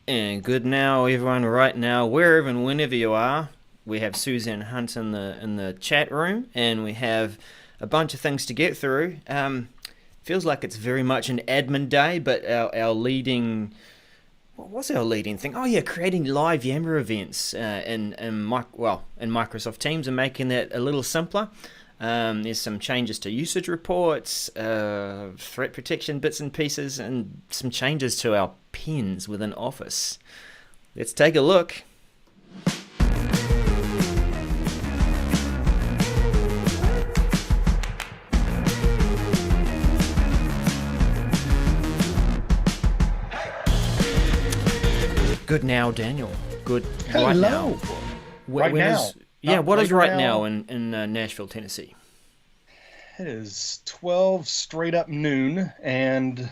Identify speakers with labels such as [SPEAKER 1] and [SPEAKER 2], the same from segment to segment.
[SPEAKER 1] And good now, everyone. Right now, wherever and whenever you are, we have Suzanne Hunt in the chat room, and we have a bunch of things to get through. Feels like it's very much an admin day, but our leading what was our leading thing? Oh yeah, creating live Yammer events in Microsoft Teams and making that a little simpler. There's some changes to usage reports, threat protection bits and pieces, and some changes to our pins within Office. Let's take a look. Good now, Daniel. Good
[SPEAKER 2] Hello.
[SPEAKER 1] right now.
[SPEAKER 2] Right now.
[SPEAKER 1] What is right
[SPEAKER 2] now.
[SPEAKER 1] now in Nashville, Tennessee?
[SPEAKER 2] It is 12 straight up noon, and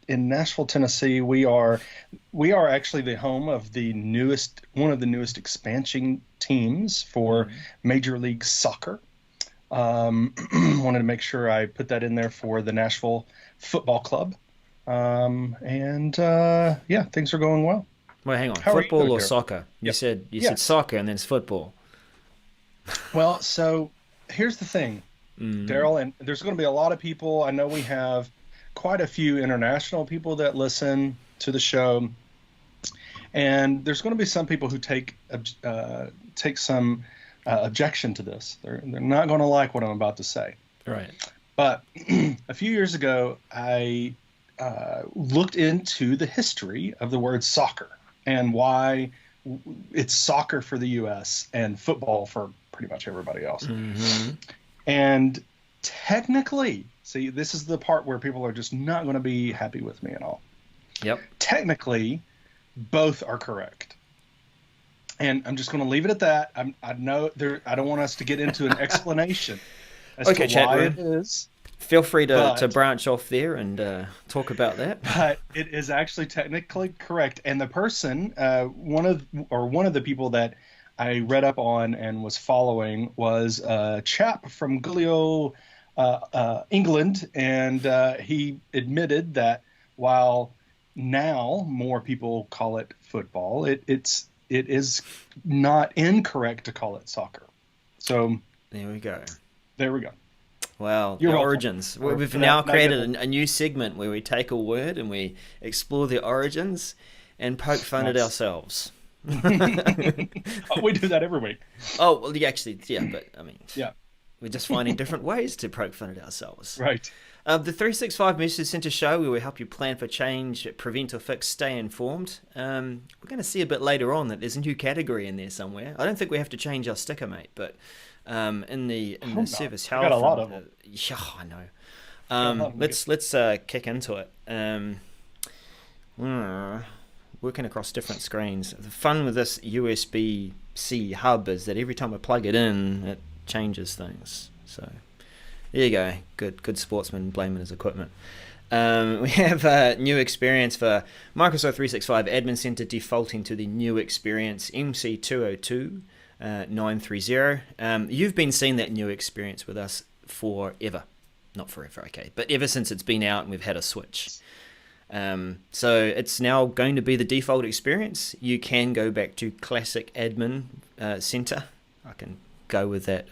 [SPEAKER 2] in Nashville, Tennessee, we are actually the home of one of the newest expansion teams for Major League Soccer. Wanted to make sure I put that in there for the Nashville Football Club. Things are going well.
[SPEAKER 1] Well, hang on.
[SPEAKER 2] How are you
[SPEAKER 1] Football
[SPEAKER 2] doing,
[SPEAKER 1] or
[SPEAKER 2] Darrell?
[SPEAKER 1] soccer? You
[SPEAKER 2] Yep.
[SPEAKER 1] said
[SPEAKER 2] Yes.
[SPEAKER 1] soccer and then it's football.
[SPEAKER 2] Well, so here's the thing, Darrell, and there's going to be a lot of people. I know we have quite a few international people that listen to the show, and there's going to be some people who take some objection to this. They're not going to like what I'm about to say.
[SPEAKER 1] Right.
[SPEAKER 2] But a few years ago, I looked into the history of the word soccer and why it's soccer for the U.S. and football for pretty much everybody else.
[SPEAKER 1] Mm-hmm.
[SPEAKER 2] And technically, see, this is the part where people are just not going to be happy with me at all.
[SPEAKER 1] Yep.
[SPEAKER 2] Technically, both are correct. And I'm just going to leave it at that. I don't want us to get into an explanation as
[SPEAKER 1] Okay,
[SPEAKER 2] to
[SPEAKER 1] chat
[SPEAKER 2] why
[SPEAKER 1] room.
[SPEAKER 2] it is.
[SPEAKER 1] Feel free to
[SPEAKER 2] But-
[SPEAKER 1] branch off there and talk about that.
[SPEAKER 2] But it is actually technically correct. And the person, one of the people that I read up on and was following was a chap from Gulio, England, and he admitted that while now more people call it football, it is not incorrect to call it soccer. So
[SPEAKER 1] There we go.
[SPEAKER 2] there we go.
[SPEAKER 1] Well,
[SPEAKER 2] You're
[SPEAKER 1] the
[SPEAKER 2] welcome.
[SPEAKER 1] origins. We've
[SPEAKER 2] For
[SPEAKER 1] now
[SPEAKER 2] that
[SPEAKER 1] created a new segment where we take a word and we explore the origins and poke fun at
[SPEAKER 2] Nice.
[SPEAKER 1] ourselves.
[SPEAKER 2] Oh, we do that every week.
[SPEAKER 1] Oh, well, but I mean,
[SPEAKER 2] Yeah,
[SPEAKER 1] we're just finding different ways to poke fun at ourselves.
[SPEAKER 2] right.
[SPEAKER 1] The 365 Message Center show where we help you plan for change, prevent or fix, stay informed. We're going to see a bit later on that there's a new category in there somewhere. I don't think we have to change our sticker, mate, but in the
[SPEAKER 2] no.
[SPEAKER 1] service
[SPEAKER 2] We
[SPEAKER 1] health.
[SPEAKER 2] got a lot of them.
[SPEAKER 1] Yeah, I know.
[SPEAKER 2] a lot of them.
[SPEAKER 1] Let's kick into it. Working across different screens. The fun with this USB-C hub is that every time I plug it in, it changes things. So there you go. Good sportsman blaming his equipment. We have a new experience for Microsoft 365 Admin Center defaulting to the new experience MC202 930. You've been seeing that new experience with us forever. Not forever, okay, but ever since it's been out and we've had a switch. So it's now going to be the default experience. You can go back to classic admin center. I can go with that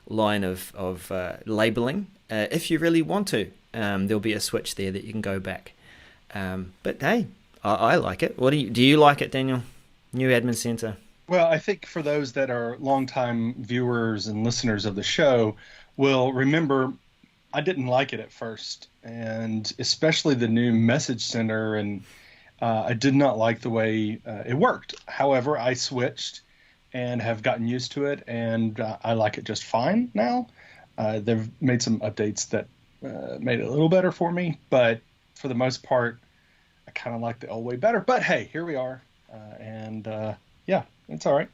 [SPEAKER 1] line of labeling if you really want to. There'll be a switch there that you can go back. But hey, I like it. What do you like it, Daniel? New admin center.
[SPEAKER 2] Well, I think for those that are longtime viewers and listeners of the show will remember I didn't like it at first, and especially the new message center, and I did not like the way it worked. However, I switched and have gotten used to it, and I like it just fine now. They've made some updates that made it a little better for me, but for the most part, I kind of like the old way better. But hey, here we are, yeah, it's all right.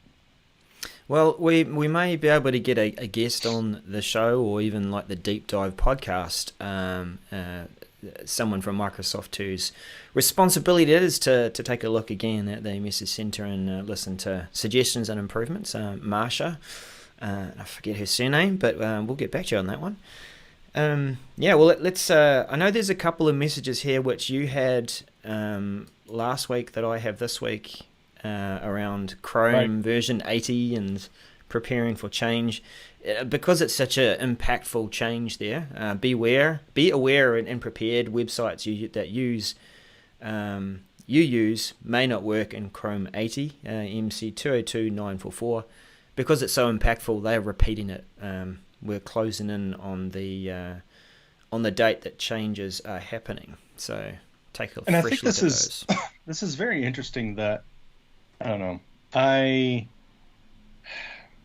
[SPEAKER 1] Well, we may be able to get a guest on the show, or even like the deep dive podcast. Someone from Microsoft whose responsibility it is to take a look again at the message center and listen to suggestions and improvements. Marsha, I forget her surname, but we'll get back to you on that one. Let's. I know there's a couple of messages here which you had last week that I have this week around Chrome version 80 and preparing for change. Because it's such an impactful change there, be aware and prepared. Websites you use may not work in Chrome 80, MC 202944. Because it's so impactful, they're repeating it. We're closing in on the date that changes are happening. So take a fresh look at those.
[SPEAKER 2] This is very interesting that, I don't know,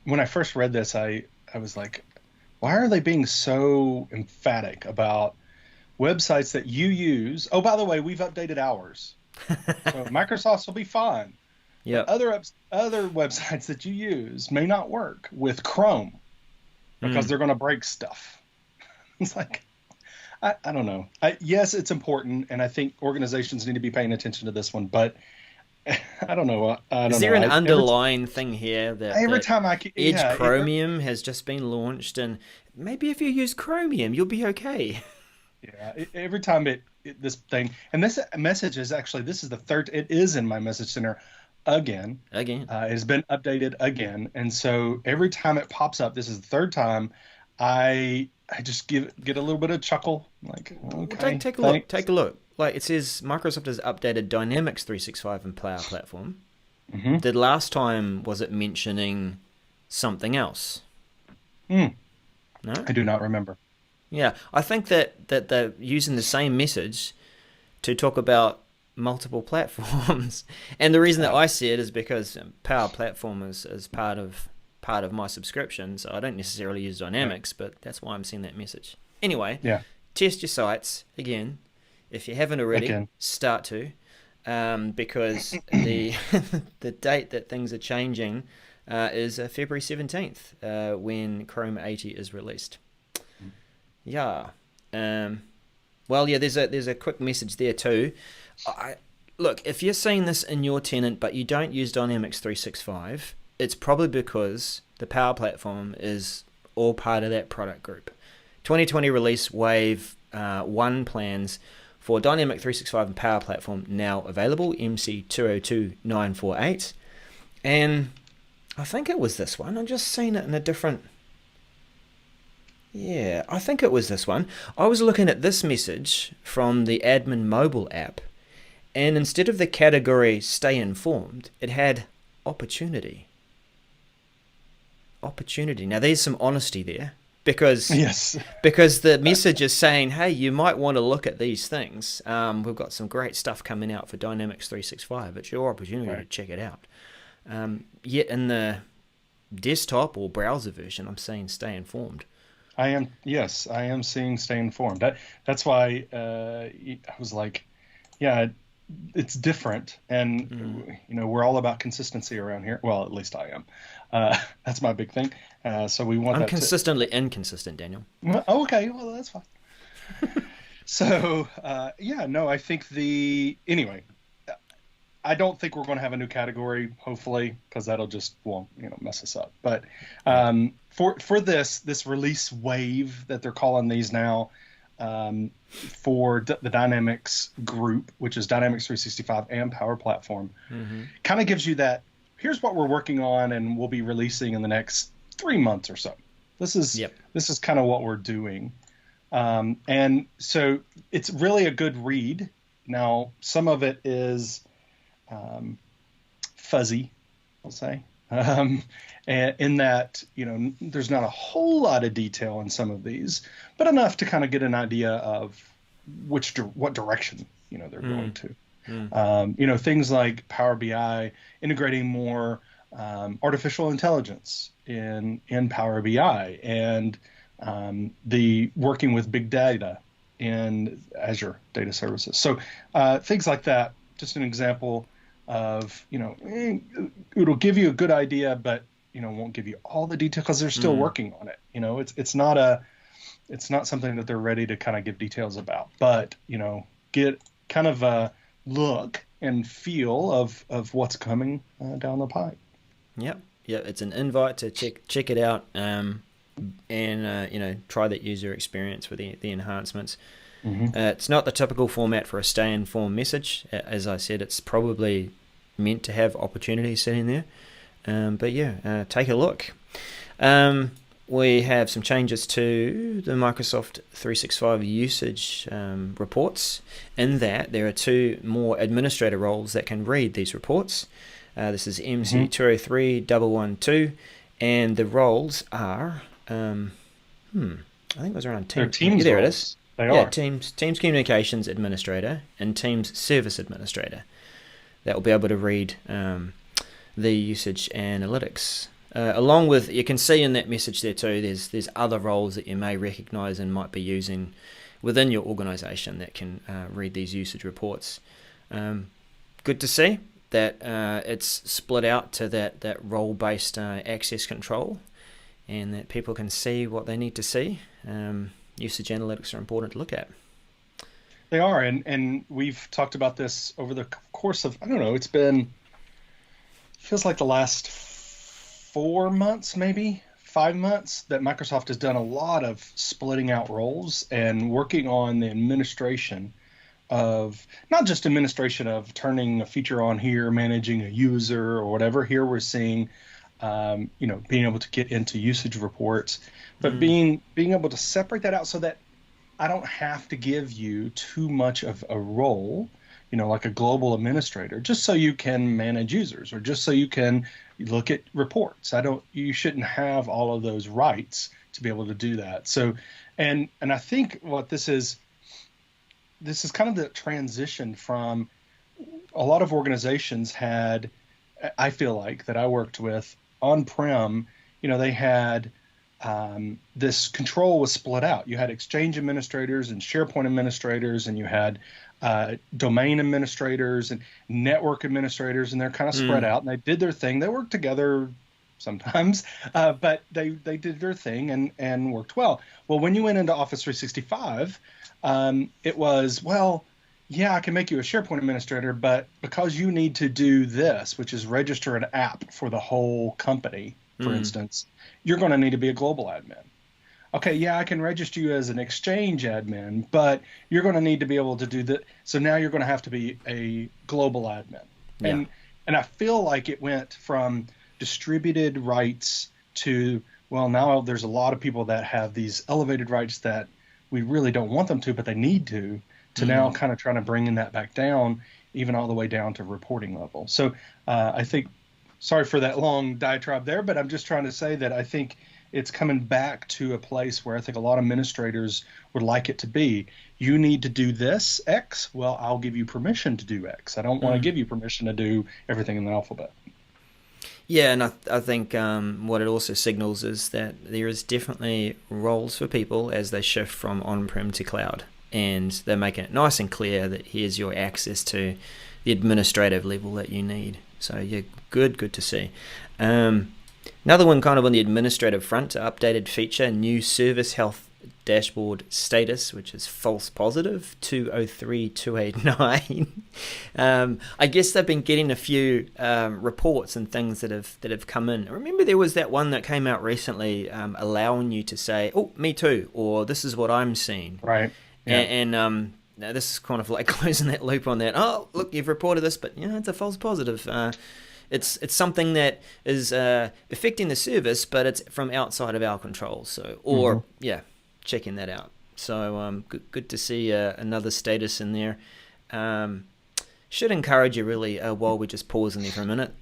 [SPEAKER 2] when I first read this, I was like, why are they being so emphatic about websites that you use? Oh, by the way, we've updated ours. So Microsoft's will be fine.
[SPEAKER 1] Yeah.
[SPEAKER 2] Other websites that you use may not work with Chrome because they're going to break stuff. It's like, I don't know. Yes, it's important, and I think organizations need to be paying attention to this one, but I don't know.
[SPEAKER 1] Is there an underlying thing here that Edge Chromium has just been launched, and maybe if you use Chromium, you'll be okay.
[SPEAKER 2] Yeah, every time this thing, and this message is actually, this is the third, it is in my message center again. It has been updated again, and so every time it pops up, this is the third time, I just get a little bit of chuckle, like, okay.
[SPEAKER 1] Well, take a look. Like it says, Microsoft has updated Dynamics 365 and Power Platform.
[SPEAKER 2] Mm-hmm.
[SPEAKER 1] The last time, was it mentioning something else? No?
[SPEAKER 2] I do not remember.
[SPEAKER 1] Yeah, I think that they're using the same message to talk about multiple platforms. And the reason that I see it is because Power Platform is part of my subscription, so I don't necessarily use Dynamics, but that's why I'm seeing that message. Anyway, test your sites again. If you haven't already, start to, because the date that things are changing is February 17th, when Chrome 80 is released. Yeah. Well, yeah, there's a quick message there too. Look, if you're seeing this in your tenant but you don't use Dynamics 365, it's probably because the Power Platform is all part of that product group. 2020 release Wave 1 plans for Dynamic 365 and Power Platform now available, MC 202948. And I think it was this one. I'm just seeing it in a different... Yeah, I think it was this one. I was looking at this message from the Admin mobile app, and instead of the category Stay Informed, it had Opportunity. Opportunity. Now, there's some honesty there. Because the message is saying, hey, you might want to look at these things. We've got some great stuff coming out for Dynamics 365. It's your opportunity to check it out. Yet in the desktop or browser version, I'm saying Stay Informed.
[SPEAKER 2] I am seeing Stay Informed. That's why I was like, yeah, it's different, and we're all about consistency around here. Well, at least I am. That's my big thing. So we want.
[SPEAKER 1] I'm consistently inconsistent, Daniel.
[SPEAKER 2] Okay, well that's fine. So I think anyway. I don't think we're going to have a new category, hopefully, because that'll just mess us up. But for this release wave that they're calling these now, for the Dynamics group, which is Dynamics 365 and Power Platform, kind of gives you that. Here's what we're working on, and we'll be releasing in the next 3 months or so. This is kind of what we're doing, and so it's really a good read. Now, some of it is fuzzy, I'll say, in that there's not a whole lot of detail in some of these, but enough to kind of get an idea of what direction they're going to. Things like Power BI integrating more artificial intelligence in Power BI, and the working with big data in Azure Data Services. So things like that. Just an example of it'll give you a good idea, but won't give you all the detail because they're still working on it. It's not something that they're ready to kind of give details about, but get kind of a look and feel of what's coming down the pipe.
[SPEAKER 1] Yep. It's an invite to check it out, and try that user experience with the enhancements. It's not the typical format for a stay informed message. As I said, it's probably meant to have opportunities sitting there. But yeah, take a look. We have some changes to the Microsoft 365 usage reports, in that there are 2 more administrator roles that can read these reports. This is MC203112, and the roles are, I think it was around
[SPEAKER 2] Teams.
[SPEAKER 1] There
[SPEAKER 2] roles.
[SPEAKER 1] it is.
[SPEAKER 2] They
[SPEAKER 1] Yeah,
[SPEAKER 2] are.
[SPEAKER 1] Teams Communications Administrator and Teams Service Administrator. That will be able to read the usage analytics. Along with, you can see in that message there too, there's other roles that you may recognize and might be using within your organization that can read these usage reports. Good to see that it's split out to that role-based access control, and that people can see what they need to see. Usage analytics are important to look at.
[SPEAKER 2] They are, and we've talked about this over the course of, I don't know, feels like the last 4 months, maybe 5 months, that Microsoft has done a lot of splitting out roles and working on the administration of, not just administration of turning a feature on here, managing a user or whatever. Here we're seeing, being able to get into usage reports, but being able to separate that out so that I don't have to give you too much of a role, like a global administrator, just so you can manage users or just so you can look at reports. You shouldn't have all of those rights to be able to do that. So, and I think what this is kind of the transition from a lot of organizations had, I feel like, that I worked with on-prem, they had this control was split out. You had Exchange administrators and SharePoint administrators, and you had domain administrators and network administrators, and they're kind of spread out, and they did their thing. They worked together sometimes, but they did their thing and worked well. Well, when you went into Office 365, it was, well, yeah, I can make you a SharePoint administrator, but because you need to do this, which is register an app for the whole company, for instance, you're going to need to be a global admin. Okay, yeah, I can register you as an Exchange admin, but you're going to need to be able to do that. So now you're going to have to be a global admin. Yeah. And I feel like it went from distributed rights to, well, now there's a lot of people that have these elevated rights that we really don't want them to, but they need to now kind of trying to bring that back down, even all the way down to reporting level. So I think, sorry for that long diatribe there, but I'm just trying to say that I think it's coming back to a place where I think a lot of administrators would like it to be. You need to do this, X. Well, I'll give you permission to do X. I don't want to give you permission to do everything in the alphabet.
[SPEAKER 1] Yeah, and I think what it also signals is that there is definitely roles for people as they shift from on-prem to cloud. And they're making it nice and clear that here's your access to the administrative level that you need. So yeah, good to see. Another one kind of on the administrative front, updated feature, new service health dashboard status, which is false positive 203289. I guess they've been getting a few reports and things that have come in. Remember there was that one that came out recently allowing you to say, oh, me too, or this is what I'm seeing.
[SPEAKER 2] Right. Yeah.
[SPEAKER 1] And now this is kind of like closing that loop on that. Oh, look, you've reported this, but it's a false positive. It's something that is affecting the service, but it's from outside of our control. So, checking that out. So, good to see another status in there. Should encourage you really, while we're just pausing there for a minute,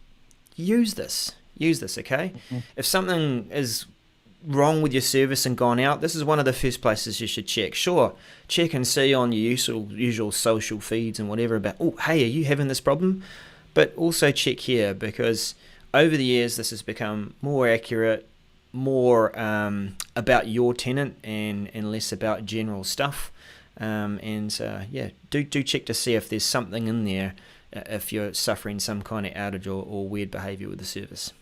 [SPEAKER 1] use this, okay? If something is wrong with your service and gone out, this is one of the first places you should check. Sure, check and see on your usual social feeds and whatever about, oh, hey, are you having this problem? But also check here, because over the years this has become more accurate, more about your tenant and less about general stuff. Do check to see if there's something in there if you're suffering some kind of outage or weird behavior with the service.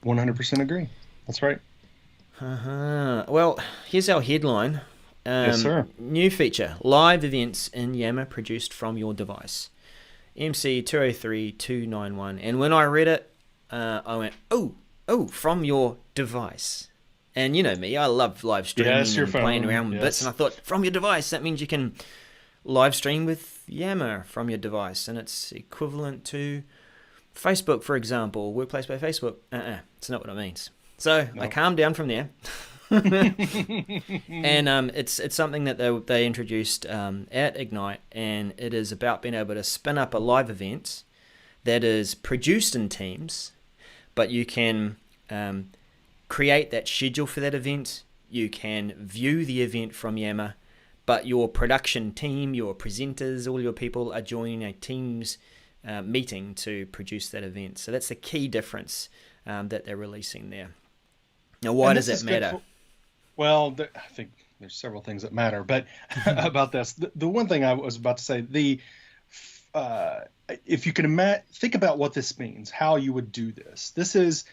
[SPEAKER 2] 100% agree. That's right.
[SPEAKER 1] Well, here's our headline.
[SPEAKER 2] Yes, sir.
[SPEAKER 1] New feature, live events in Yammer produced from your device. MC 203291. And when I read it, I went, oh, from your device. And you know me, I love live streaming
[SPEAKER 2] your
[SPEAKER 1] and
[SPEAKER 2] phone.
[SPEAKER 1] playing around with bits. And I thought, from your device, that means you can live stream with Yammer from your device. And it's equivalent to Facebook, for example, Workplace by Facebook. It's not what it means. So I calmed down from there. And it's something that they introduced at Ignite, and it is about being able to spin up a live event that is produced in Teams, but you can create that schedule for that event. You can view the event from Yammer, but your production team, your presenters, all your people are joining a Teams meeting to produce that event. So that's the key difference that they're releasing there. Now, why does that matter?
[SPEAKER 2] Well, I think there's several things that matter, but about this, the one thing I was about to say, if you can think about what this means, how you would do this. This is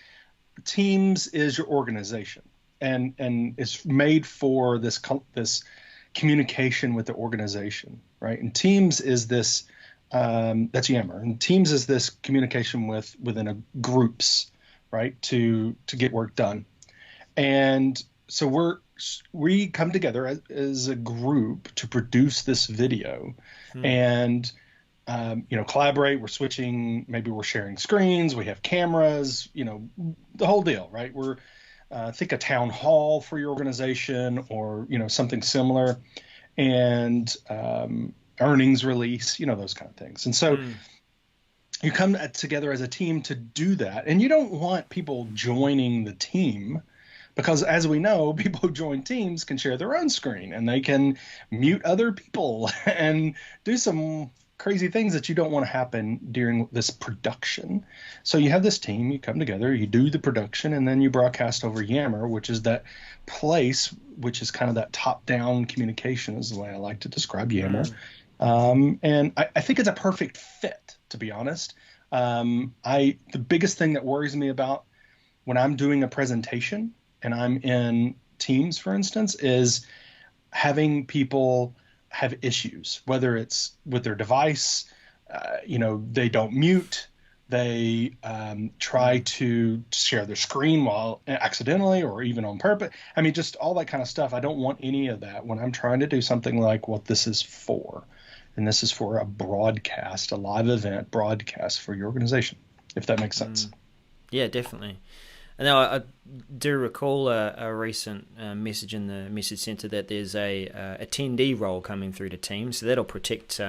[SPEAKER 2] Teams is your organization, and it's made for this communication with the organization, right? And Teams is this that's Yammer, and Teams is this communication within groups, right? To get work done, and so we come together as a group to produce this video, and collaborate. We're switching. Maybe we're sharing screens. We have cameras. The whole deal, right? We're think a town hall for your organization, or something similar, and earnings release. Those kind of things. And so you come together as a team to do that, and you don't want people joining the team. Because as we know, people who join Teams can share their own screen, and they can mute other people and do some crazy things that you don't want to happen during this production. So you have this team, you come together, you do the production, and then you broadcast over Yammer, which is that place, which is kind of that top-down communication is the way I like to describe Yammer. And I think it's a perfect fit, to be honest. The biggest thing that worries me about when I'm doing a presentation and I'm in Teams, for instance, is having people have issues, whether it's with their device, they don't mute, they try to share their screen while accidentally or even on purpose. I mean, just all that kind of stuff. I don't want any of that when I'm trying to do something like what this is for. And this is for a broadcast, a live event broadcast for your organization, if that makes sense.
[SPEAKER 1] Yeah, definitely. And now I do recall a recent message in the message center that there's a attendee role coming through to Teams, so that'll protect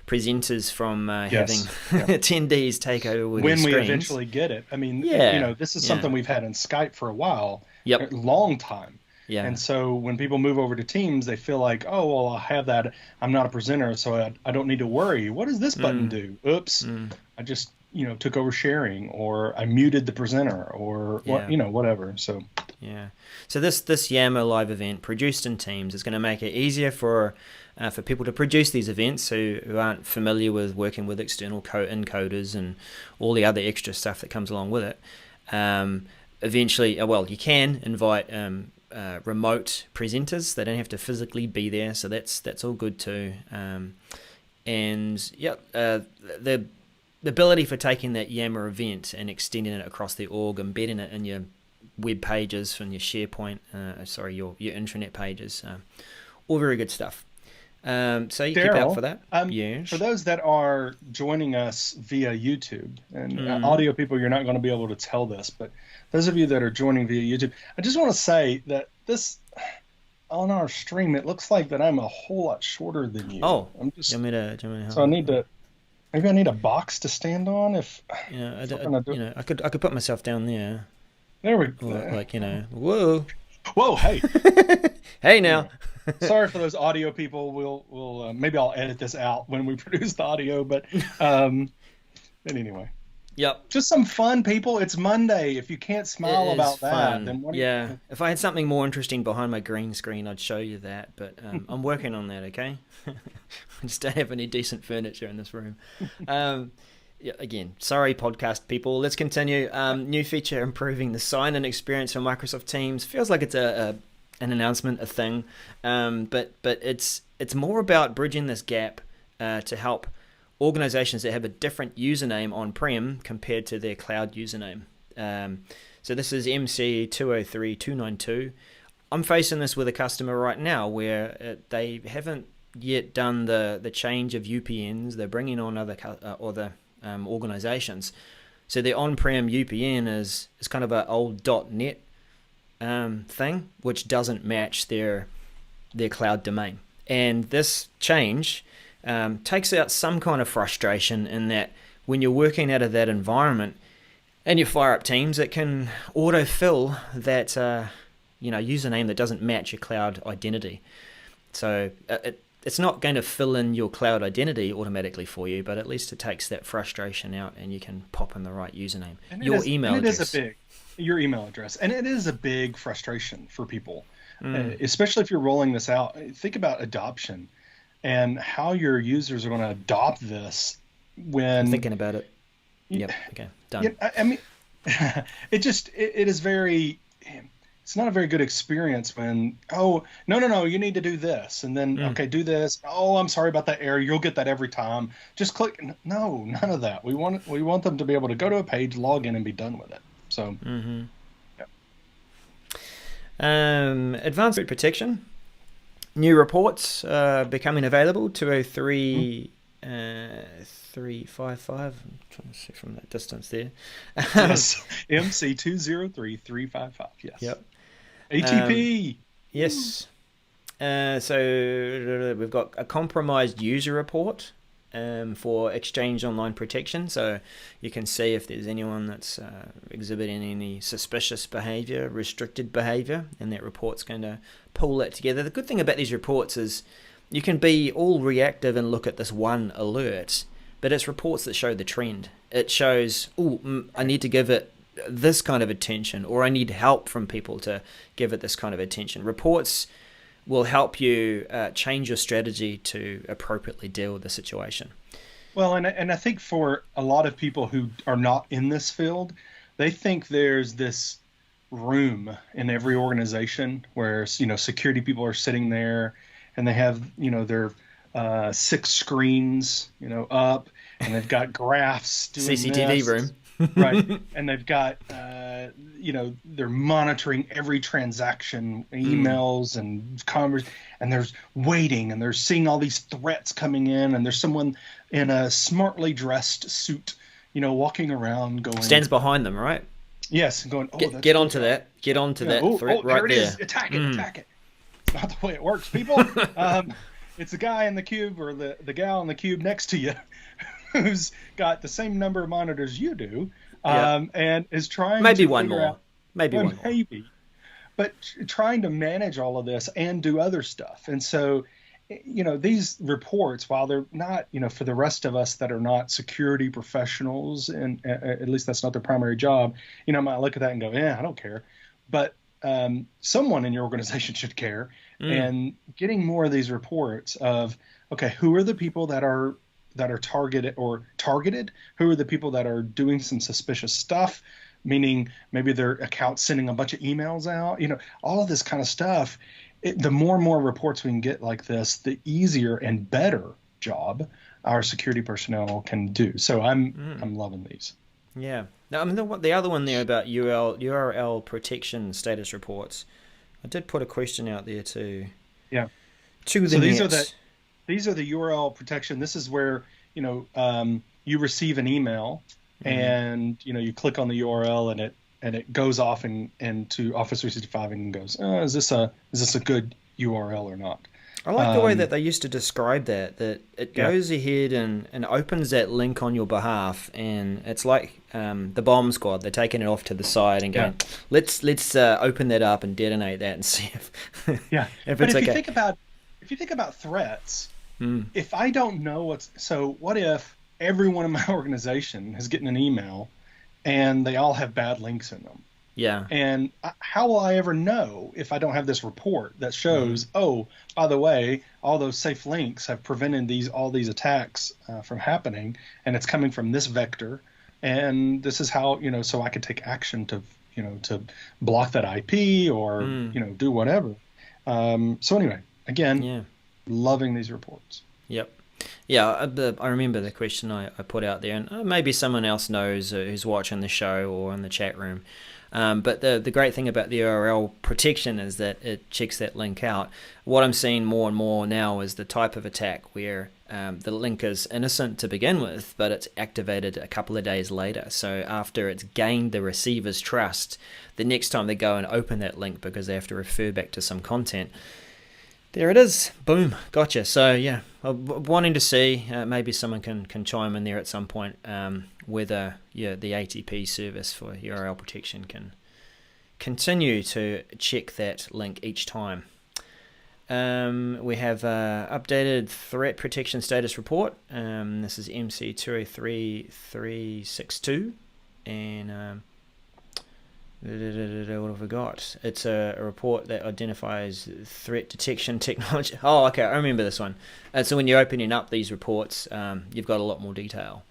[SPEAKER 1] presenters from having attendees take over with
[SPEAKER 2] when
[SPEAKER 1] their
[SPEAKER 2] we
[SPEAKER 1] screens.
[SPEAKER 2] Eventually get it. I mean, this is something we've had in Skype for a while, a long time. Yeah. And so when people move over to Teams, they feel like, oh, well, I have that. I'm not a presenter, so I don't need to worry. What does this button do? Oops, I just took over sharing, or I muted the presenter, or whatever. So
[SPEAKER 1] so this Yammer live event produced in Teams is going to make it easier for people to produce these events who aren't familiar with working with external encoders and all the other extra stuff that comes along with it. Eventually, you can invite remote presenters. They don't have to physically be there, so that's all good too. The ability for taking that Yammer event and extending it across the org, embedding it in your web pages from your SharePoint, your intranet pages, all very good stuff. So you keep out for that.
[SPEAKER 2] For those that are joining us via YouTube, and audio people, you're not going to be able to tell this, but those of you that are joining via YouTube, I just want to say that on our stream, it looks like that I'm a whole lot shorter than you.
[SPEAKER 1] Oh,
[SPEAKER 2] I'm just.
[SPEAKER 1] Do you want me to help?
[SPEAKER 2] So I need to. Maybe I need a box to stand on.
[SPEAKER 1] I could put myself down there.
[SPEAKER 2] There we go.
[SPEAKER 1] Whoa.
[SPEAKER 2] Whoa, hey.
[SPEAKER 1] Hey now.
[SPEAKER 2] Sorry for those audio people. We'll maybe I'll edit this out when we produce the audio, but anyway.
[SPEAKER 1] Yep.
[SPEAKER 2] Just some fun, people. It's Monday. If you can't smile about that, then what?
[SPEAKER 1] If I had something more interesting behind my green screen, I'd show you that. But I'm working on that. Okay. I just don't have any decent furniture in this room. Again, sorry, podcast people. Let's continue. New feature improving the sign-in experience for Microsoft Teams. Feels like it's an announcement, a thing, but it's more about bridging this gap to help organizations that have a different username on-prem compared to their cloud username. So this is MC 203292. I'm facing this with a customer right now where they haven't yet done the change of UPNs. They're bringing on other organizations. So their on-prem UPN is kind of an old .NET thing, which doesn't match their cloud domain. And this change takes out some kind of frustration in that when you're working out of that environment and you fire up Teams, it can autofill that username that doesn't match your cloud identity. So it's not going to fill in your cloud identity automatically for you, but at least it takes that frustration out and you can pop in the right username. Your email address.
[SPEAKER 2] Your email address. And it is a big frustration for people, especially if you're rolling this out. Think about adoption and how your users are going to adopt this when...
[SPEAKER 1] I'm thinking about it. Yep. Okay. Done.
[SPEAKER 2] I mean, it is very... It's not a very good experience when, oh, no, you need to do this. And then, okay, do this. Oh, I'm sorry about that error. You'll get that every time. Just click. No, none of that. We want them to be able to go to a page, log in, and be done with it. So,
[SPEAKER 1] advanced threat protection. New reports becoming available, 203 355. I'm trying to see from that distance there.
[SPEAKER 2] Yes, MC 203355. Yes.
[SPEAKER 1] Yep.
[SPEAKER 2] ATP.
[SPEAKER 1] Yes. So we've got a compromised user report for Exchange Online Protection. So you can see if there's anyone that's exhibiting any suspicious behavior, restricted behavior, and that report's going to pull that together. The good thing about these reports is you can be all reactive and look at this one alert, but it's reports that show the trend. It shows, I need to give it this kind of attention, or I need help from people to give it this kind of attention. Reports will help you change your strategy to appropriately deal with the situation.
[SPEAKER 2] Well, and I think for a lot of people who are not in this field, they think there's this room in every organization where, security people are sitting there and they have, their 6 screens, up, and they've got graphs doing
[SPEAKER 1] CCTV
[SPEAKER 2] this.
[SPEAKER 1] room.
[SPEAKER 2] Right. And they've got, they're monitoring every transaction, emails and converse, and there's waiting, and they're seeing all these threats coming in, and there's someone in a smartly dressed suit, walking around going.
[SPEAKER 1] Stands behind them, right?
[SPEAKER 2] Yes. Going,
[SPEAKER 1] get onto that. Get onto that threat right
[SPEAKER 2] there. It is. Attack it. Attack it. It's not the way it works, people. It's the guy in the cube or the gal in the cube next to you who's got the same number of monitors you do, and is trying
[SPEAKER 1] maybe
[SPEAKER 2] to
[SPEAKER 1] one
[SPEAKER 2] figure
[SPEAKER 1] more.
[SPEAKER 2] out,
[SPEAKER 1] maybe one more.
[SPEAKER 2] Maybe. But trying to manage all of this and do other stuff. And so, these reports, while they're not, for the rest of us that are not security professionals, and at least that's not their primary job, might look at that and go, I don't care. But someone in your organization should care. And getting more of these reports of, okay, who are the people that are targeted? Who are the people that are doing some suspicious stuff, meaning maybe their account's sending a bunch of emails out, all of this kind of stuff. The more and more reports we can get like this, the easier and better job our security personnel can do. So I'm loving these.
[SPEAKER 1] Yeah. Now, the other one there about URL protection status reports, I did put a question out there too.
[SPEAKER 2] Yeah.
[SPEAKER 1] To the
[SPEAKER 2] so these
[SPEAKER 1] net.
[SPEAKER 2] These are the URL protection. This is where, you receive an email and, you click on the URL and it goes off into Office 365 and goes, is this a good URL or not?
[SPEAKER 1] I like the way that they used to describe that it goes ahead and opens that link on your behalf, and it's like the bomb squad. They're taking it off to the side and going, let's open that up and detonate that and see if if it's okay.
[SPEAKER 2] If you think about threats, if I don't know what if everyone in my organization is getting an email and they all have bad links in them?
[SPEAKER 1] Yeah.
[SPEAKER 2] And how will I ever know if I don't have this report that shows, by the way, all those safe links have prevented all these attacks from happening, and it's coming from this vector, and this is how, so I could take action to block that IP or, do whatever. So anyway, again, loving these reports.
[SPEAKER 1] Yep. Yeah, I remember the question I put out there, and maybe someone else knows who's watching the show or in the chat room. But the great thing about the URL protection is that it checks that link out. What I'm seeing more and more now is the type of attack where the link is innocent to begin with, but it's activated a couple of days later. So after it's gained the receiver's trust, the next time they go and open that link because they have to refer back to some content, there it is. Boom. Gotcha. So, yeah, I'm wanting to see, maybe someone can chime in there at some point, whether the ATP service for URL protection can continue to check that link each time. We have updated threat protection status report. This is MC203362. And what have we got? It's a report that identifies threat detection technology. Oh, okay, I remember this one. So when you're opening up these reports, you've got a lot more detail.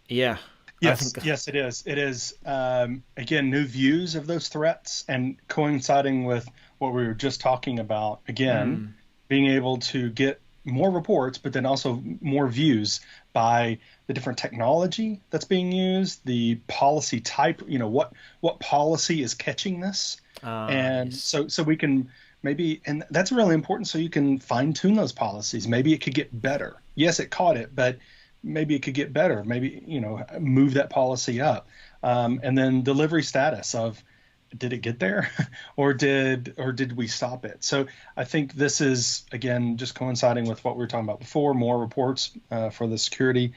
[SPEAKER 1] Yeah.
[SPEAKER 2] Yes, it is. It is, again, new views of those threats, and coinciding with what we were just talking about, again, being able to get more reports, but then also more views by the different technology that's being used, the policy type, what policy is catching this. And
[SPEAKER 1] yes.
[SPEAKER 2] so we can maybe, and that's really important, so you can fine tune those policies. Maybe it could get better. Yes, it caught it, but maybe it could get better. Maybe, move that policy up. And then delivery status of, did it get there or did we stop it? So I think this is, again, just coinciding with what we were talking about before, more reports for the security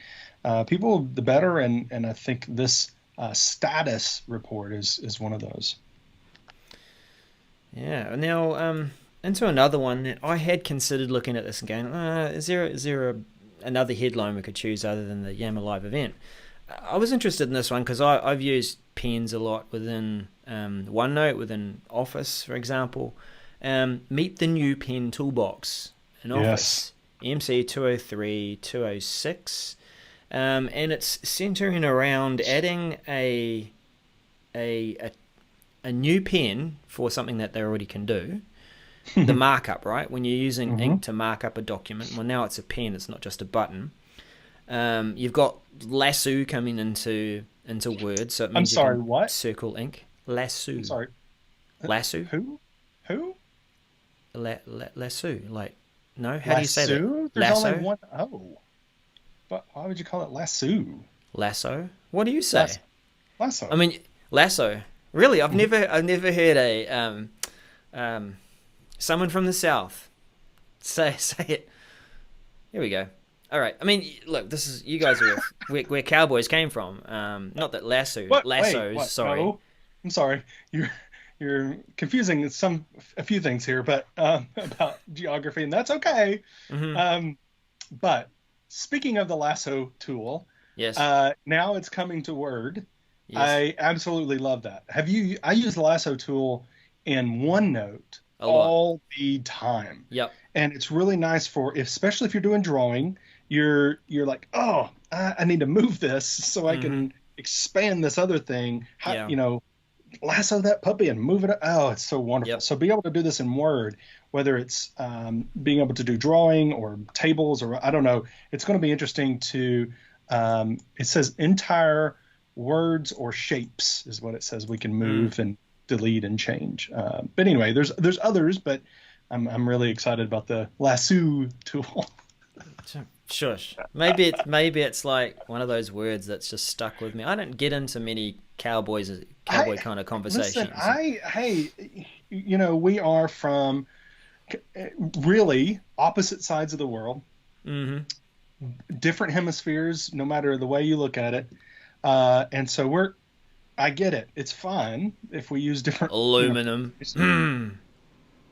[SPEAKER 2] people, the better. And I think this status report is one of those.
[SPEAKER 1] Yeah. Now, into another one that I had considered looking at this and going, is there another headline we could choose other than the Yammer live event? I was interested in this one because I've used pens a lot within OneNote, within Office, for example. Meet the new pen toolbox in Office, MC203206, and it's centering around adding a new pen for something that they already can do. The markup, right? When you're using ink to mark up a document, well, now it's a pen, it's not just a button. You've got lasso coming into Word, so it means you can
[SPEAKER 2] what?
[SPEAKER 1] Circle ink. Lasso.
[SPEAKER 2] I'm sorry.
[SPEAKER 1] Lasso?
[SPEAKER 2] Who?
[SPEAKER 1] Lasso. Like, no? How do you say that?
[SPEAKER 2] There's
[SPEAKER 1] lasso?
[SPEAKER 2] only one O. But why would you call it lasso?
[SPEAKER 1] Lasso? What do you say?
[SPEAKER 2] Lasso.
[SPEAKER 1] I mean, lasso. Really? I've never heard a someone from the South say it. Here we go. All right. I mean, look, this is, you guys are where cowboys came from. Not that lassos.
[SPEAKER 2] Wait,
[SPEAKER 1] sorry.
[SPEAKER 2] No, I'm sorry. You're confusing a few things here, but about geography, and that's okay. But speaking of the lasso tool,
[SPEAKER 1] yes.
[SPEAKER 2] Now it's coming to Word.
[SPEAKER 1] Yes.
[SPEAKER 2] I absolutely love that. I use the lasso tool in OneNote all the time.
[SPEAKER 1] Yep.
[SPEAKER 2] And it's really nice for, especially if you're doing drawing, you're like, oh, I need to move this so I can expand this other thing. Lasso that puppy and move it. Oh, it's so wonderful.
[SPEAKER 1] Yep.
[SPEAKER 2] So be able to do this in Word, whether it's being able to do drawing or tables or I don't know. It's going to be interesting to, it says entire words or shapes is what it says we can move and delete and change. But anyway, there's others, but I'm really excited about the lasso tool.
[SPEAKER 1] Shush. Maybe it's like one of those words that's just stuck with me. I don't get into many cowboy kind of conversations.
[SPEAKER 2] Listen, we are from really opposite sides of the world, different hemispheres, no matter the way you look at it. And so I get it. It's fine if we use different
[SPEAKER 1] aluminum.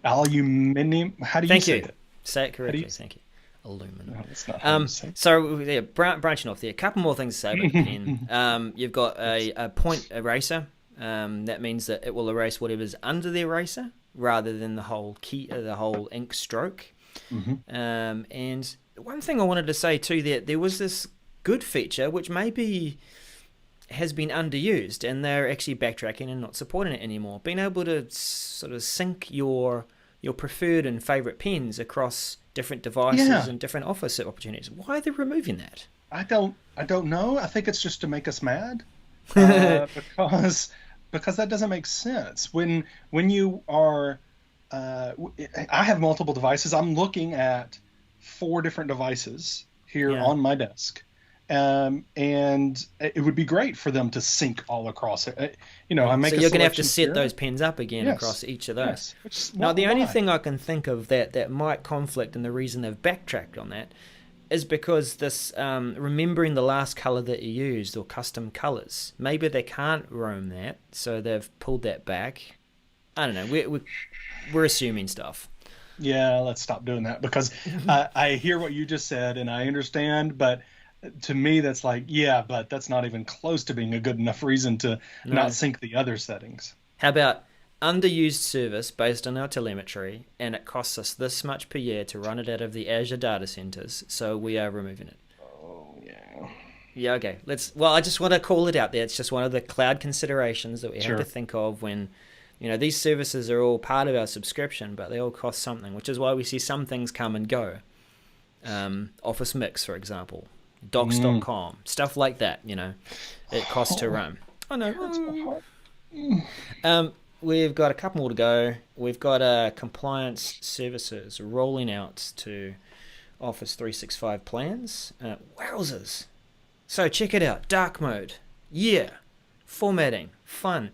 [SPEAKER 2] Aluminium. How do you say it?
[SPEAKER 1] Say it correctly. Thank you. Aluminum.
[SPEAKER 2] No, that's not how you say it.
[SPEAKER 1] So yeah, branching off there, a couple more things to say about the pen. You've got a point eraser. That means that it will erase whatever's under the eraser rather than the whole ink stroke. And one thing I wanted to say too, there was this good feature which maybe has been underused, and they're actually backtracking and not supporting it anymore. Being able to sort of sync your your preferred and favorite pens across different devices
[SPEAKER 2] Yeah.
[SPEAKER 1] and different Office opportunities. Why are they removing that?
[SPEAKER 2] I don't know. I think it's just to make us mad, because that doesn't make sense. When you are, I have multiple devices. I'm looking at 4 different devices here
[SPEAKER 1] Yeah.
[SPEAKER 2] on my desk, and it would be great for them to sync all across it. I
[SPEAKER 1] So
[SPEAKER 2] make a
[SPEAKER 1] you're going to have to
[SPEAKER 2] selection
[SPEAKER 1] set
[SPEAKER 2] here.
[SPEAKER 1] those pens up again
[SPEAKER 2] Yes,
[SPEAKER 1] across each of those.
[SPEAKER 2] yes. Which
[SPEAKER 1] Now, the only
[SPEAKER 2] why?
[SPEAKER 1] thing I can think of that might conflict, and the reason they've backtracked on that, is because this remembering the last color that you used or custom colors. Maybe they can't roam that, so they've pulled that back. I don't know. We're assuming stuff.
[SPEAKER 2] Yeah, let's stop doing that because I hear what you just said and I understand, but to me that's like, yeah, but that's not even close to being a good enough reason to not
[SPEAKER 1] No.
[SPEAKER 2] sync the other settings.
[SPEAKER 1] How about underused service based on our telemetry, and it costs us this much per year to run it out of the Azure data centers, so we are removing it.
[SPEAKER 2] Oh, yeah.
[SPEAKER 1] Yeah, okay. Well, I just want to call it out there. It's just one of the cloud considerations that we have
[SPEAKER 2] Sure.
[SPEAKER 1] to think of when, these services are all part of our subscription, but they all cost something, which is why we see some things come and go. Office Mix, for example, docs.com, stuff like that, it costs to run. Oh,
[SPEAKER 2] Hurts my
[SPEAKER 1] no.
[SPEAKER 2] heart.
[SPEAKER 1] We've got a couple more to go. We've got compliance services rolling out to Office 365 plans. Wowzers. So check it out. Dark mode. Yeah. Formatting. Fun.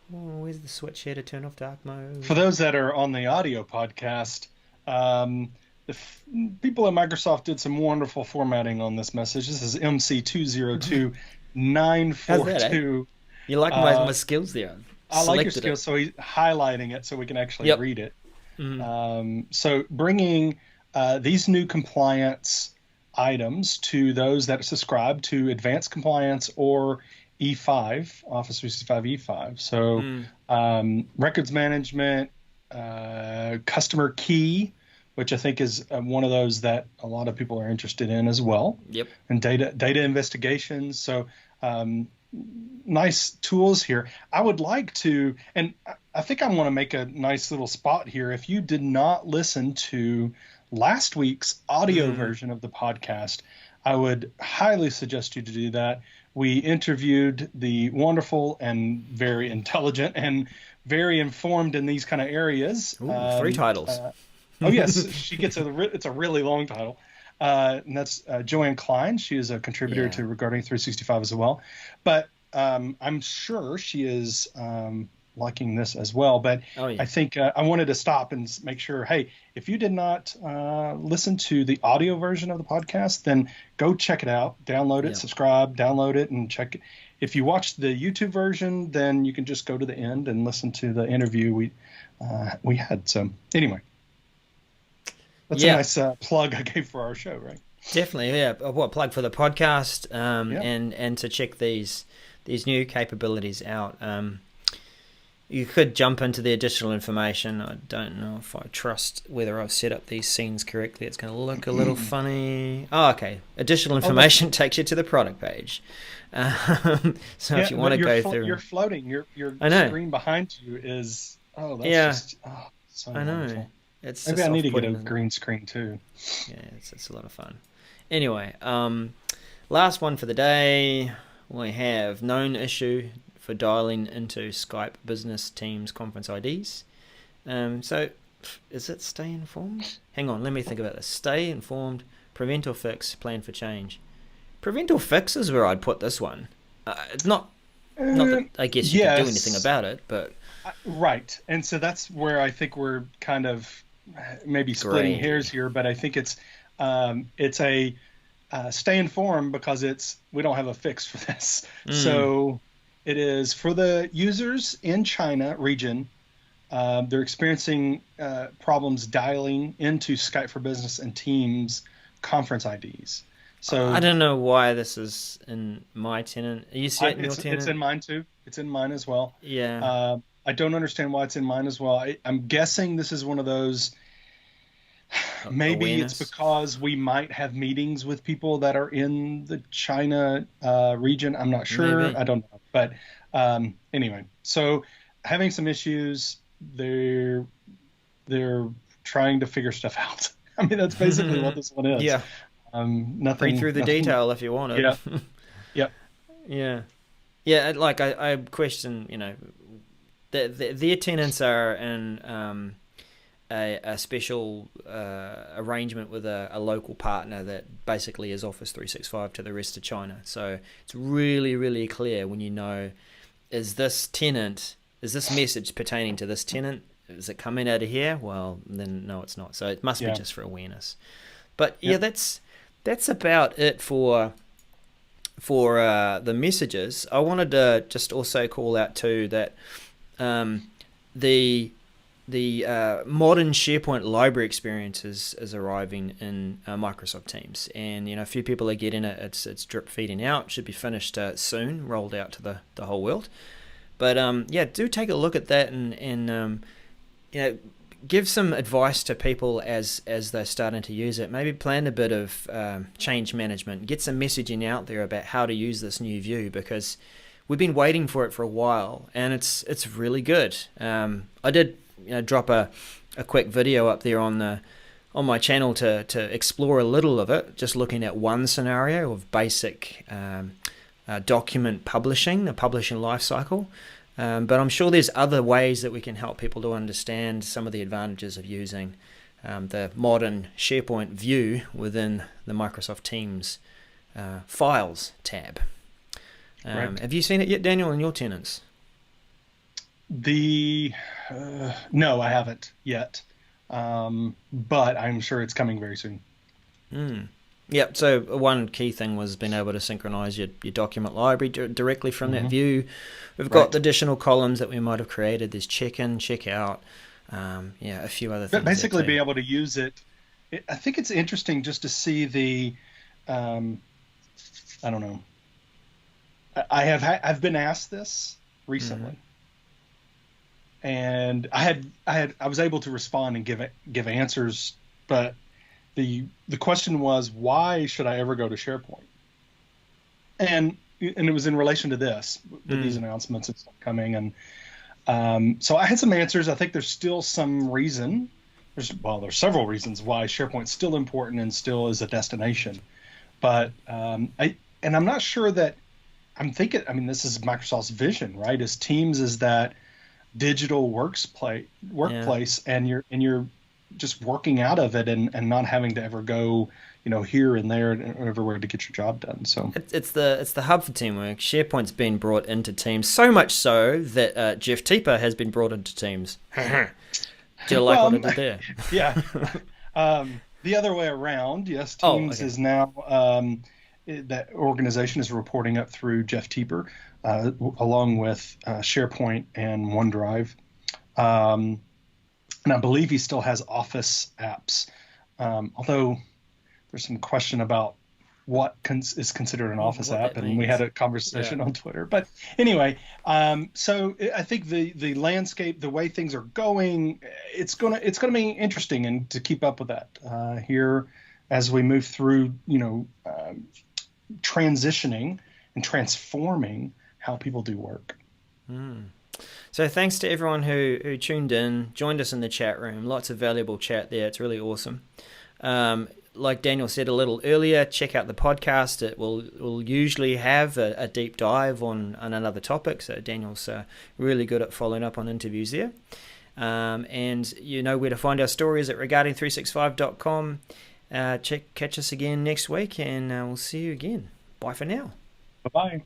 [SPEAKER 1] Where's the switch here to turn off dark mode?
[SPEAKER 2] For those that are on the audio podcast, people at Microsoft did some wonderful formatting on this message. This is
[SPEAKER 1] How's that, eh?
[SPEAKER 2] MC202942.
[SPEAKER 1] You like my skills there?
[SPEAKER 2] I like your
[SPEAKER 1] Selected
[SPEAKER 2] skills, so he's highlighting it so we can actually
[SPEAKER 1] Yep.
[SPEAKER 2] read it.
[SPEAKER 1] Mhm.
[SPEAKER 2] So bringing these new compliance items to those that subscribe to Advanced Compliance or E5, Office 365 E5. So records management, customer key, which I think is one of those that a lot of people are interested in as well,
[SPEAKER 1] Yep.
[SPEAKER 2] and data investigations. So nice tools here. I would like to, and I think I want to make a nice little spot here. If you did not listen to last week's audio version of the podcast, I would highly suggest you to do that. We interviewed the wonderful and very intelligent and very informed in these kind of areas.
[SPEAKER 1] Ooh, 3 titles.
[SPEAKER 2] Oh yes, she gets it's a really long title, and that's Joanne Klein. She is a contributor
[SPEAKER 1] Yeah.
[SPEAKER 2] to Regarding 365 as well, but I'm sure she is liking this as well. But
[SPEAKER 1] Oh, yeah.
[SPEAKER 2] I think I wanted to stop and make sure. Hey, if you did not listen to the audio version of the podcast, then go check it out, download it,
[SPEAKER 1] Yeah.
[SPEAKER 2] subscribe, download it, and check it. If you watch the YouTube version, then you can just go to the end and listen to the interview we had. So anyway. That's
[SPEAKER 1] Yeah.
[SPEAKER 2] a nice plug I gave for our show, right?
[SPEAKER 1] Definitely, yeah. What plug for the podcast,
[SPEAKER 2] Yeah.
[SPEAKER 1] and to check these new capabilities out. You could jump into the additional information. I don't know if I trust whether I've set up these scenes correctly. It's going to look a little funny. Oh, okay. Additional information takes you to the product page. So if you want to go through,
[SPEAKER 2] you're floating. Your
[SPEAKER 1] I know.
[SPEAKER 2] screen behind you is that's
[SPEAKER 1] Yeah.
[SPEAKER 2] just so
[SPEAKER 1] I know.
[SPEAKER 2] wonderful.
[SPEAKER 1] It's
[SPEAKER 2] Maybe
[SPEAKER 1] just
[SPEAKER 2] I need to get a
[SPEAKER 1] off-putting, isn't it?
[SPEAKER 2] green screen too.
[SPEAKER 1] Yeah, it's a lot of fun. Anyway, last one for the day. We have known issue for dialing into Skype Business Teams conference IDs. So, is it stay informed? Hang on, let me think about this. Stay informed, prevent or fix, plan for change. Prevent or fix is where I'd put this one. It's not that I guess you can do anything
[SPEAKER 2] Yes.
[SPEAKER 1] about it, but
[SPEAKER 2] Right. And so that's where I think we're kind of maybe splitting
[SPEAKER 1] Gray.
[SPEAKER 2] hairs here, but I think it's a stay informed because we don't have a fix for this. So it is for the users in China region. They're experiencing problems dialing into Skype for Business and Teams conference IDs. So
[SPEAKER 1] I don't know why this is in my tenant. Are you seeing it in your tenant?
[SPEAKER 2] it's in mine too. It's in mine as well.
[SPEAKER 1] Yeah.
[SPEAKER 2] I don't understand why it's in mine as well. I'm guessing this is one of those. Maybe
[SPEAKER 1] Awareness.
[SPEAKER 2] it's because we might have meetings with people that are in the China region. I'm not sure.
[SPEAKER 1] Maybe.
[SPEAKER 2] I don't know. But anyway, so having some issues. they're trying to figure stuff out. I mean, that's basically what this one is.
[SPEAKER 1] Yeah.
[SPEAKER 2] Nothing.
[SPEAKER 1] Read through the detail if you want it.
[SPEAKER 2] Yeah. Yep.
[SPEAKER 1] Yeah. Yeah. Like I question, their tenants are in a special arrangement with a local partner that basically is Office 365 to the rest of China. So it's really, really clear when is this message pertaining to this tenant? Is it coming out of here? Well, then no, it's not. So it must be just for awareness. But yeah, that's about it for the messages. I wanted to just also call out too that the modern SharePoint library experience is arriving in Microsoft Teams, and a few people are getting it. It's drip feeding out. Should be finished soon, rolled out to the whole world. But do take a look at that and give some advice to people as they're starting to use it. Maybe plan a bit of change management. Get some messaging out there about how to use this new view, because we've been waiting for it for a while, and it's really good. I did drop a quick video up there on my channel to explore a little of it, just looking at one scenario of basic document publishing, the publishing life cycle. But I'm sure there's other ways that we can help people to understand some of the advantages of using the modern SharePoint view within the Microsoft Teams Files tab.
[SPEAKER 2] Right.
[SPEAKER 1] Have you seen it yet, Daniel, in your tenants?
[SPEAKER 2] No, I haven't yet, but I'm sure it's coming very soon.
[SPEAKER 1] Yeah, so one key thing was being able to synchronize your document library directly from that view. We've got the additional columns that we might have created. There's check-in, check-out, a few other things.
[SPEAKER 2] But basically be able to use it. I think it's interesting just to see the, I don't know. I've been asked this recently. And I was able to respond and give answers, but the question was, why should I ever go to SharePoint? And it was in relation to this, with these announcements and stuff coming, and so I had some answers. I think there's still some reason. There's several reasons why SharePoint's still important and still is a destination, but I'm not sure that I'm thinking. I mean, this is Microsoft's vision, right? As Teams is that digital workplace, and you're just working out of it and not having to ever go here and there and everywhere to get your job done. So
[SPEAKER 1] it's the hub for teamwork. SharePoint's been brought into Teams, so much so that Jeff Teeper has been brought into Teams. Do you like what I did there?
[SPEAKER 2] Yeah. The other way around, yes. Teams is now that organization is reporting up through Jeff Teeper, along with SharePoint and OneDrive. And I believe he still has Office apps, although there's some question about what is considered an Office app, and we had a conversation on Twitter. But anyway, so I think the landscape, the way things are going, it's gonna be interesting and to keep up with that here as we move through, transitioning and transforming how people do work.
[SPEAKER 1] So thanks to everyone who tuned in, joined us in the chat room. Lots of valuable chat there. It's really awesome. Like Daniel said a little earlier, check out the podcast. It will usually have a deep dive on another topic. So Daniel's really good at following up on interviews there. And you know where to find our stories at regarding365.com. Catch us again next week, and we'll see you again. Bye for now.
[SPEAKER 2] Bye-bye.